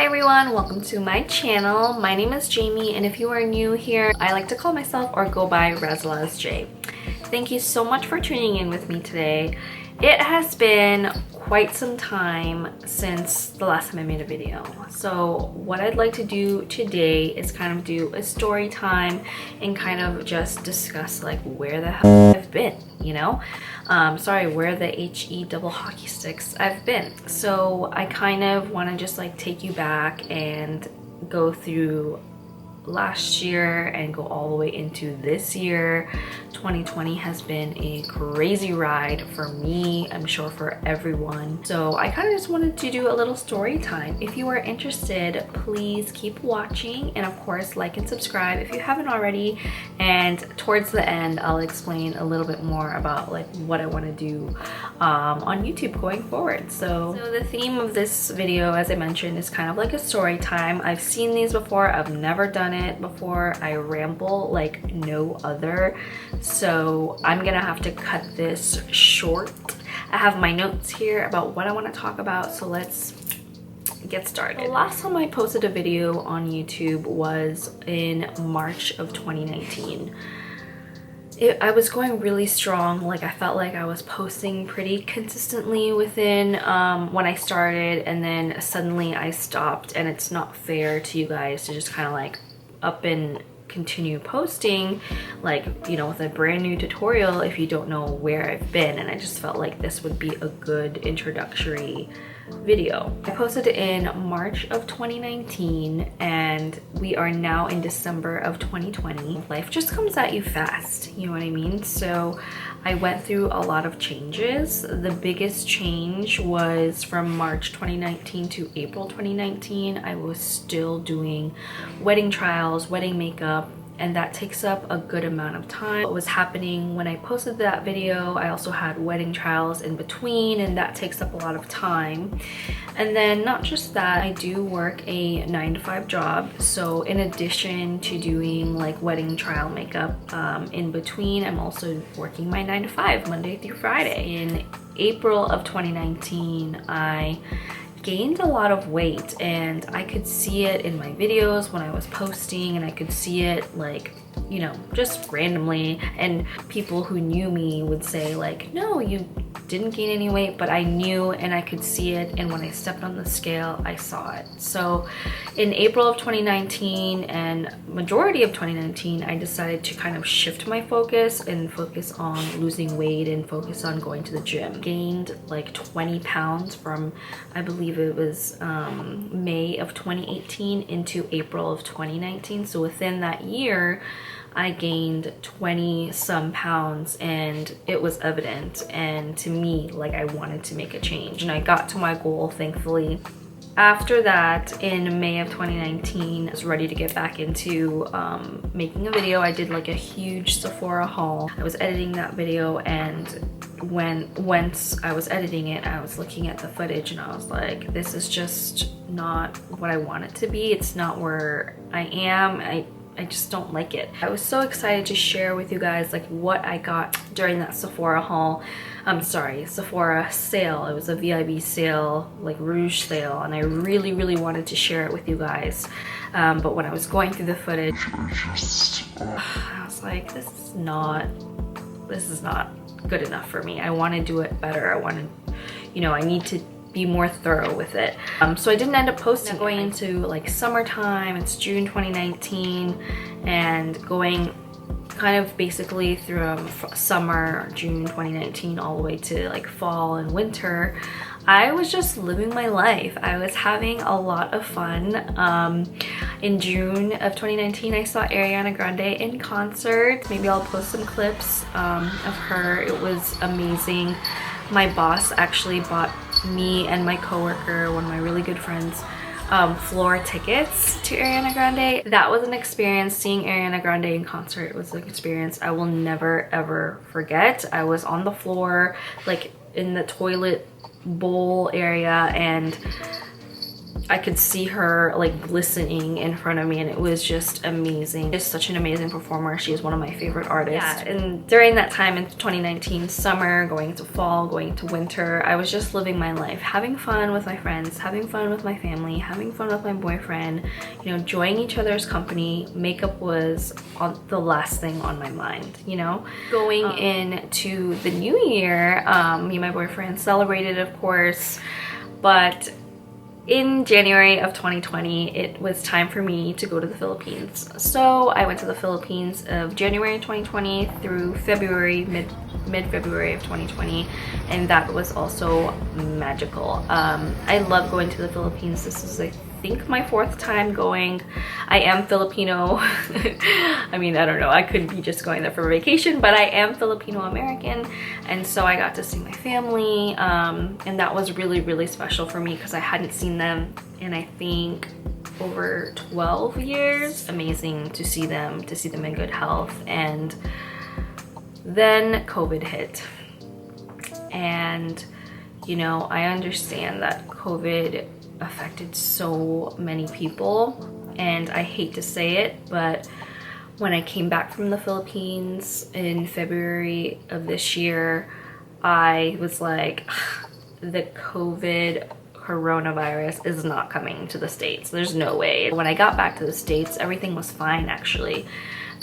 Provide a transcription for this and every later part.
everyone, welcome to my channel. My name is Jamie, and if you are new here, I like to call myself or go by Razalaz J. Thank you so much for tuning in with me today. It has been quite some time since the last time I made a video. So what I'd like to do today is kind of do a story time and kind of just discuss like where the hell I've been, you know? Where the HE double hockey sticks I've been. So I kind of want to just like take you back and go through last year and go all the way into this year. 2020 has been a crazy ride for me, I'm sure for everyone. So I kind of just wanted to do a little story time. If you are interested, please keep watching, and of course like and subscribe if you haven't already. And towards the end I'll explain a little bit more about like what I want to do on YouTube going forward. So the theme of this video, as I mentioned, is kind of like a story time. I've seen these before, I've never done it before. I ramble like no other, so I'm gonna have to cut this short. I have my notes here about what I want to talk about, so let's get started. The last time I posted a video on YouTube was in March of 2019. I was going really strong. Like I felt like I was posting pretty consistently within when I started, and then suddenly I stopped, and it's not fair to you guys to just kind of like up and continue posting, like, you know, with a brand new tutorial if you don't know where I've been. And I just felt like this would be a good introductory video. I posted it in March of 2019 and we are now in December of 2020. Life just comes at you fast, you know what I mean? So I went through a lot of changes. The biggest change was from March 2019 to April 2019. I was still doing wedding trials, wedding makeup, and that takes up a good amount of time. What was happening when I posted that video, I also had wedding trials in between, and that takes up a lot of time. And then not just that, I do work a 9-to-5 job. So in addition to doing like wedding trial makeup in between, I'm also working my 9-to-5 Monday through Friday. In April of 2019, I gained a lot of weight, and I could see it in my videos when I was posting, and I could see it like, you know, just randomly, and people who knew me would say like, no, you didn't gain any weight, but I knew and I could see it, and when I stepped on the scale I saw it. So in April of 2019 and majority of 2019, I decided to kind of shift my focus and focus on losing weight and focus on going to the gym. Gained like 20 pounds from, I believe it was May of 2018 into April of 2019. So within that year I gained 20 some pounds, and it was evident, and to me, like, I wanted to make a change, and I got to my goal, thankfully. After that, in May of 2019, I was ready to get back into making a video. I did like a huge Sephora haul. I was editing that video, and once I was editing it, I was looking at the footage and I was like, this is just not what I want it to be. It's not where I am. I just don't like it. I was so excited to share with you guys like what I got during that Sephora haul. Sephora sale. It was a VIB sale, like Rouge sale, and I really wanted to share it with you guys. But when I was going through the footage, I was like, this is not good enough for me. I want to do it better. I need to be more thorough with it. So I didn't end up posting. Going into like summertime, it's June 2019, and going kind of basically through summer, June 2019, all the way to like fall and winter, I was just living my life. I was having a lot of fun. In June of 2019, I saw Ariana Grande in concert. Maybe I'll post some clips of her. It was amazing. My boss actually bought me and my coworker, one of my really good friends, floor tickets to Ariana Grande. That was an experience. Seeing Ariana Grande in concert was an experience I will never ever forget. I was on the floor, like in the toilet bowl area, and I could see her like glistening in front of me, and it was just amazing. She's such an amazing performer. She is one of my favorite artists. Yeah, and during that time in 2019, summer, going to fall, going to winter, I was just living my life, having fun with my friends, having fun with my family, having fun with my boyfriend, you know, enjoying each other's company. Makeup was the last thing on my mind, you know? Going into the new year, me and my boyfriend celebrated, of course, but in January of 2020, it was time for me to go to the Philippines. So I went to the Philippines of January 2020 through February, mid-February of 2020, and that was also magical. I love going to the Philippines. This is, I think, my 4th time going. I am Filipino. I mean, I don't know, I could be just going there for vacation, but I am Filipino American, and so I got to see my family, and that was really, really special for me because I hadn't seen them in, I think, over 12 years. Amazing to see them in good health. And then COVID hit, and you know, I understand that COVID affected so many people, and I hate to say it, but when I came back from the Philippines in February of this year, I was like, the coronavirus is not coming to the States. There's no way. When I got back to the States, everything was fine, actually.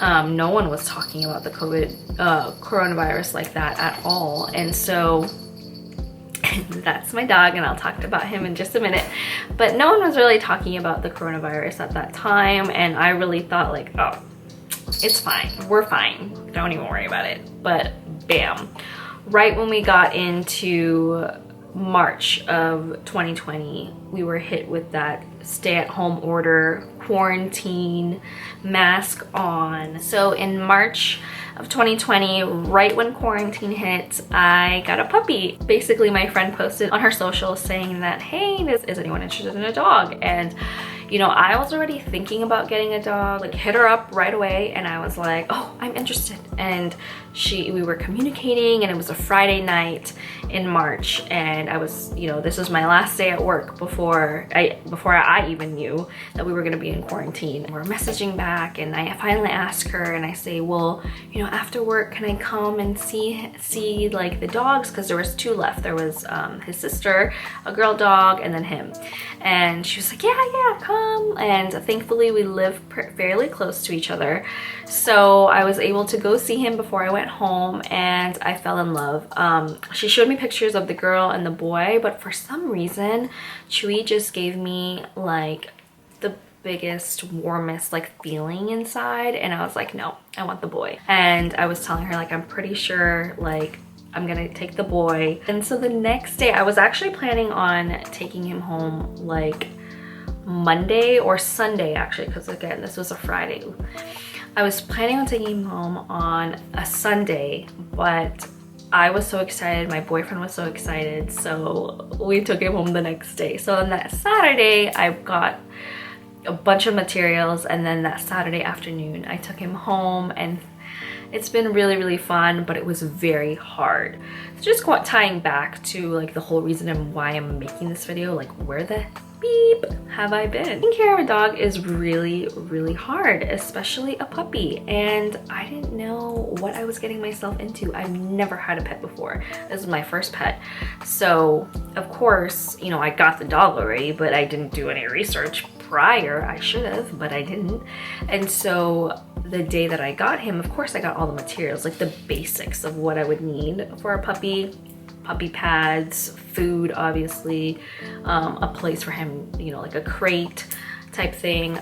No one was talking about the coronavirus like that at all. And so that's my dog, and I'll talk about him in just a minute. But no one was really talking about the coronavirus at that time, and I really thought like, oh, it's fine, we're fine, don't even worry about it. But bam, right when we got into March of 2020, we were hit with that stay-at-home order, quarantine, mask on. So in March of 2020, right when quarantine hit, I got a puppy. Basically, my friend posted on her social saying that, hey, is anyone interested in a dog? And you know, I was already thinking about getting a dog, like hit her up right away, and I was like, oh, I'm interested. And we were communicating, and it was a Friday night in March, and I was, you know, this was my last day at work before I even knew that we were gonna be in quarantine. We're messaging back, and I finally ask her, and I say, well, you know, after work, can I come and see like the dogs? Because there was 2 left. There was his sister, a girl dog, and then him. And she was like, yeah, come. And thankfully we live fairly close to each other, so I was able to go see him before I went home, and I fell in love. She showed me pictures of the girl and the boy, but for some reason Chewy just gave me like the biggest, warmest like feeling inside, and I was like, no, I want the boy. And I was telling her like, I'm pretty sure like I'm gonna take the boy. And so the next day, I was actually planning on taking him home like Monday or Sunday, actually, because again, this was a Friday. I was planning on taking him home on a Sunday, but I was so excited, my boyfriend was so excited, so we took him home the next day. So on that Saturday, I got a bunch of materials, and then that Saturday afternoon, I took him home, and it's been really, really fun, but it was very hard. So just tying back to like the whole reason and why I'm making this video, like where the beep have I been? Taking care of a dog is really, really hard, especially a puppy. And I didn't know what I was getting myself into. I've never had a pet before. This is my first pet. So of course, you know, I got the dog already, but I didn't do any research prior. I should have, but I didn't. And so the day that I got him, of course I got all the materials, like the basics of what I would need for a puppy. Puppy pads, food, obviously, a place for him, you know, like a crate type thing.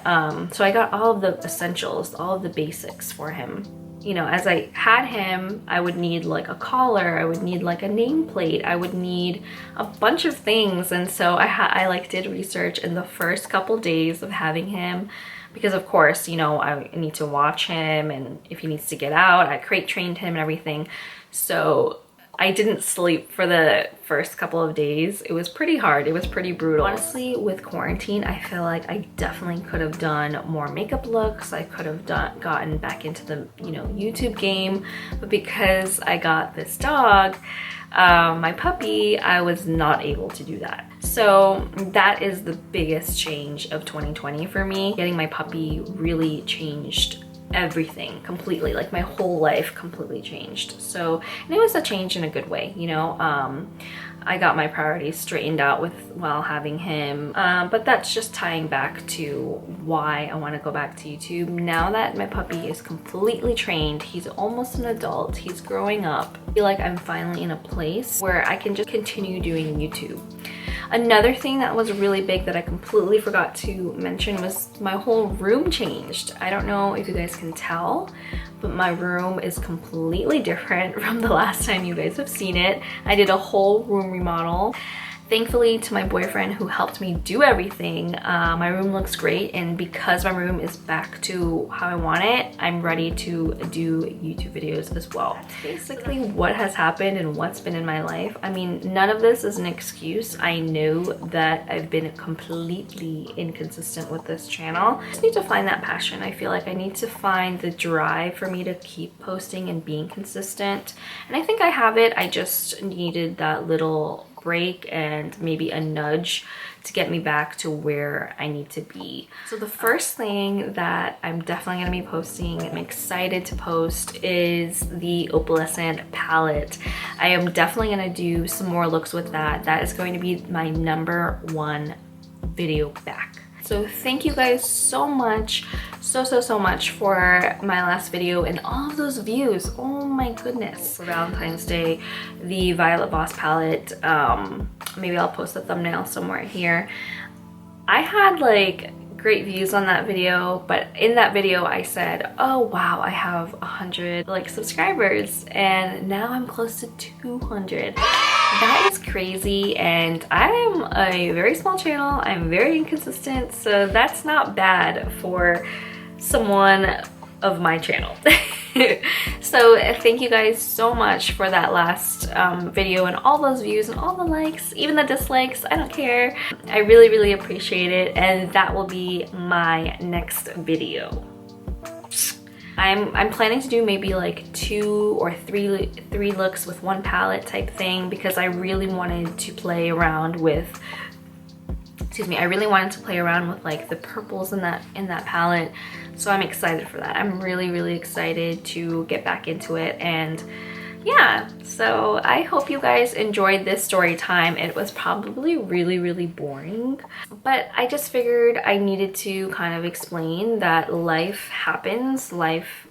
So I got all of the essentials, all of the basics for him. You know, as I had him, I would need like a collar, I would need like a nameplate, I would need a bunch of things. And so I like did research in the first couple days of having him, because of course, you know, I need to watch him, and if he needs to get out, I crate trained him and everything. So I didn't sleep for the first couple of days. It was pretty hard. It was pretty brutal. Honestly, with quarantine, I feel like I definitely could have done more makeup looks. I could have gotten back into the, you know, YouTube game. But because I got this dog, my puppy, I was not able to do that. So that is the biggest change of 2020 for me. Getting my puppy really changed everything completely. Like my whole life completely changed. So, and it was a change in a good way, you know. I got my priorities straightened out while having him, but that's just tying back to why I want to go back to YouTube. Now that my puppy is completely trained, he's almost an adult, he's growing up, I feel like I'm finally in a place where I can just continue doing YouTube. Another thing that was really big that I completely forgot to mention was my whole room changed. I don't know if you guys can tell, but my room is completely different from the last time you guys have seen it. I did a whole room remodel. Thankfully to my boyfriend who helped me do everything, my room looks great, and because my room is back to how I want it, I'm ready to do YouTube videos as well. Basically what has happened and what's been in my life. I mean, none of this is an excuse. I know that I've been completely inconsistent with this channel. I just need to find that passion. I feel like I need to find the drive for me to keep posting and being consistent. And I think I have it. I just needed that little break and maybe a nudge to get me back to where I need to be. So the first thing that I'm definitely going to be posting, I'm excited to post, is the opalescent palette. I am definitely going to do some more looks with that. That is going to be my #1 video back. So thank you guys so much, so much for my last video and all of those views. Oh my goodness. For Valentine's Day, the Violet Voss palette, maybe I'll post a thumbnail somewhere here. I had like great views on that video, but in that video I said, oh wow, I have 100 like subscribers, and now I'm close to 200. That is crazy, and I'm a very small channel. I'm very inconsistent, so that's not bad for someone of my channel. So thank you guys so much for that last video and all those views and all the likes, even the dislikes. I don't care. I really appreciate it, and that will be my next video. I'm planning to do maybe like 2 or 3 looks with one palette type thing, because I really wanted to play around with, I really wanted to play around with like the purples in that palette. So I'm excited for that. I'm really excited to get back into it. And yeah, so I hope you guys enjoyed this story time. It was probably really boring, but I just figured I needed to kind of explain that life happens. Life,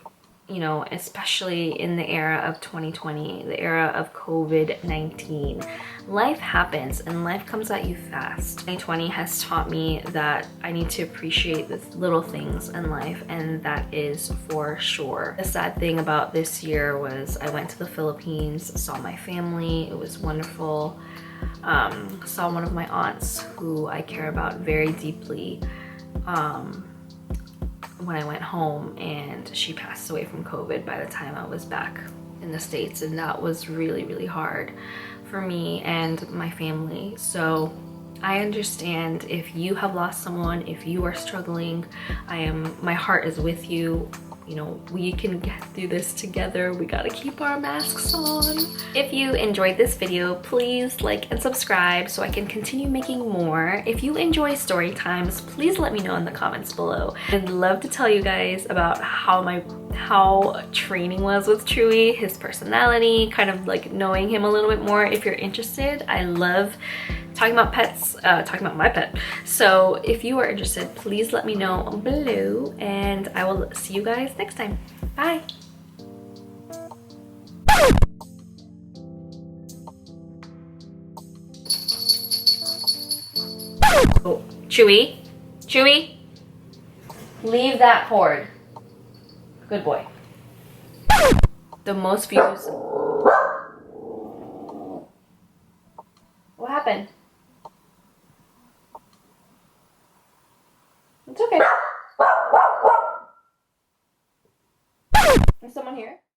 you know, especially in the era of 2020, the era of COVID-19, life happens and life comes at you fast. 2020 has taught me that I need to appreciate the little things in life, and that is for sure. The sad thing about this year was I went to the Philippines, saw my family. It was wonderful. Saw one of my aunts who I care about very deeply when I went home, and she passed away from COVID by the time I was back in the States, and that was really hard for me and my family. So I understand if you have lost someone, if you are struggling, my heart is with you. You know, we can get through this together. We gotta keep our masks on. If you enjoyed this video, please like and subscribe so I can continue making more. If you enjoy story times, please let me know in the comments below. I'd love to tell you guys about how training was with Chewy, his personality, kind of like knowing him a little bit more. If you're interested, I love talking about pets, talking about my pet. So if you are interested, please let me know below, and I will see you guys next time. Bye. Oh, Chewy, leave that cord. Good boy. The most views. What happened? It's okay. Is someone here?